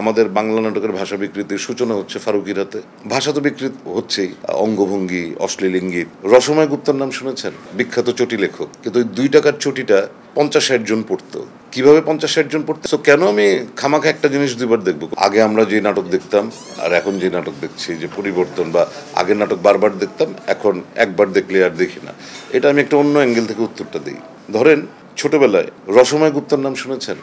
আমাদের বাংলা নাটকের ভাষা বিকৃতির সূচনা হচ্ছে ফারুকীর হাতে। ভাষা তো বিকৃত হচ্ছেই, অঙ্গভঙ্গি, অশ্লীল ইঙ্গিত। রসময় গুপ্তর নাম শুনেছেন? বিখ্যাত চটি লেখক, কিন্তু ওই 2 টাকার চটিটা 50-60 জন পড়তো। কিভাবে 50-60 জন পড়তো? তো কেন আমি খামাখা একটা জিনিস 2বার দেখবো? আগে আমরা যে নাটক দেখতাম আর এখন যে নাটক দেখছি, যে পরিবর্তন, বা আগের নাটক বারবার দেখতাম, এখন একবার দেখলে আর দেখি না। এটা আমি একটা অন্য অ্যাঙ্গেল থেকে উত্তরটা দিই। ধরেন ছোটবেলায় রসময় গুপ্তর নাম শুনেছেন?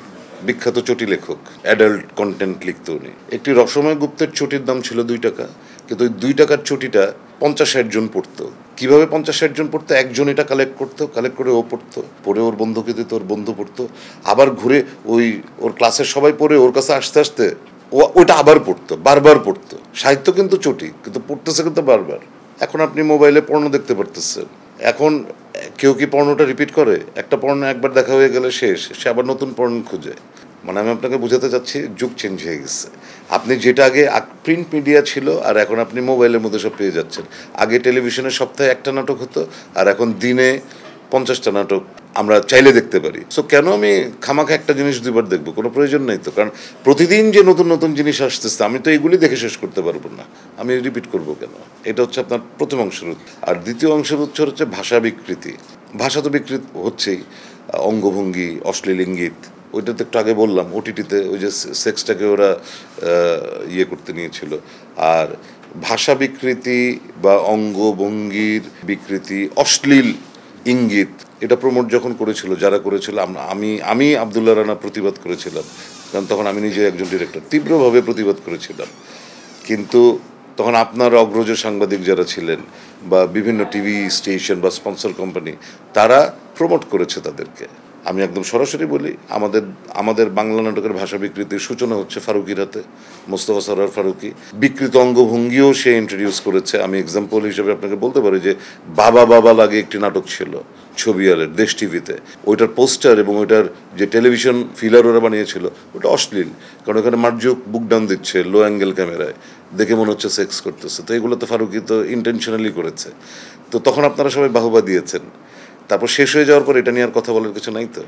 বিখ্যাত চটি লেখক, অ্যাডাল্ট কন্টেন্ট লিখতো উনি। একটি রসময় গুপ্তের চটির দাম ছিল 2 টাকা, কিন্তু ওই 2 টাকার চটিটা 50-60 জন পড়তো। কিভাবে 50-60 জন পড়তো? একজন এটা কালেক্ট করতো, কালেক্ট করে ও পড়তো, পড়ে ওর বন্ধুকে দিত, ওর বন্ধু পড়তো, আবার ঘুরে ওই ওর ক্লাসের সবাই পড়ে ওর কাছে আসতে আসতে ওটা আবার পড়তো, বারবার পড়তো। সাহিত্য কিন্তু চটি, কিন্তু পড়তেছে কিন্তু বারবার। এখন আপনি মোবাইলে পর্ন দেখতে পারতেছেন। এখন কেউ কি পর্নটা রিপিট করে? একটা পর্ন একবার দেখা হয়ে গেলে শেষ, সে আবার নতুন পর্ন খুঁজে। মানে আমি আপনাকে বোঝাতে চাচ্ছি, যুগ চেঞ্জ হয়ে গেছে। আপনি যেটা আগে প্রিন্ট মিডিয়া ছিল, আর এখন আপনি মোবাইলের মধ্যে সব পেয়ে যাচ্ছেন। আগে টেলিভিশনে সপ্তাহে 1টা নাটক হতো, আর এখন দিনে 50টা নাটক আমরা চাইলে দেখতে পারি। সো কেন আমি খামাখা একটা জিনিস 2বার দেখবো? কোনো প্রয়োজন নেই তো। কারণ প্রতিদিন যে নতুন নতুন জিনিস আসতেছে, আমি তো এগুলি দেখে শেষ করতে পারবো না। আমি রিপিট করবো কেন? এটা হচ্ছে আপনার প্রথম অংশের উত্তর। আর দ্বিতীয় অংশের উত্তর হচ্ছে ভাষা বিকৃতি। ভাষা তো বিকৃত হচ্ছেই, অঙ্গভঙ্গি, অশ্লীল ইঙ্গিত। ওইটা তো একটু আগে বললাম, ওটিটিতে ওই যে সেক্সটাকে ওরা ইয়ে করতে নিয়েছিল। আর ভাষা বিকৃতি বা অঙ্গভঙ্গির বিকৃতি, অশ্লীল ইঙ্গিত, এটা প্রমোট যখন করেছিল, যারা করেছিল, আমি আবদুল্লাহ রানা প্রতিবাদ করেছিলাম। কারণ তখন আমি নিজে একজন ডিরেক্টর, তীব্রভাবে প্রতিবাদ করেছিলাম। কিন্তু তখন আপনার অগ্রজ সাংবাদিক যারা ছিলেন, বা বিভিন্ন টিভি স্টেশন বা স্পন্সর কোম্পানি, তারা প্রমোট করেছে তাদেরকে। আমি একদম সরাসরি বলি, আমাদের বাংলা নাটকের ভাষা বিকৃতির সূচনা হচ্ছে ফারুকীর হাতে, মোস্তফা সরোয়ার ফারুকী। বিকৃত অঙ্গভঙ্গিও সে ইন্ট্রোডিউস করেছে। আমি এক্সাম্পল হিসেবে আপনাকে বলতে পারি যে বাবা বাবা লাগে একটি নাটক ছিল ছবিয়ালের, দেশ টিভিতে। ওইটার পোস্টার এবং ওইটার যে টেলিভিশন ফিলার ওরা বানিয়েছিল, ওটা অশ্লীল। কারণ ওখানে মার্জুক বুক ডাউন দিচ্ছে লো অ্যাঙ্গেল ক্যামেরায়, দেখে মনে হচ্ছে সেক্স করতেছে। তো এগুলো তো ফারুকী তো ইন্টেনশনালি করেছে। তো তখন আপনারা সবাই বাহবা দিয়েছেন। তারপর শেষ হয়ে যাওয়ার পর এটা নিয়ে আর কথা বলার কিছু নাই তো।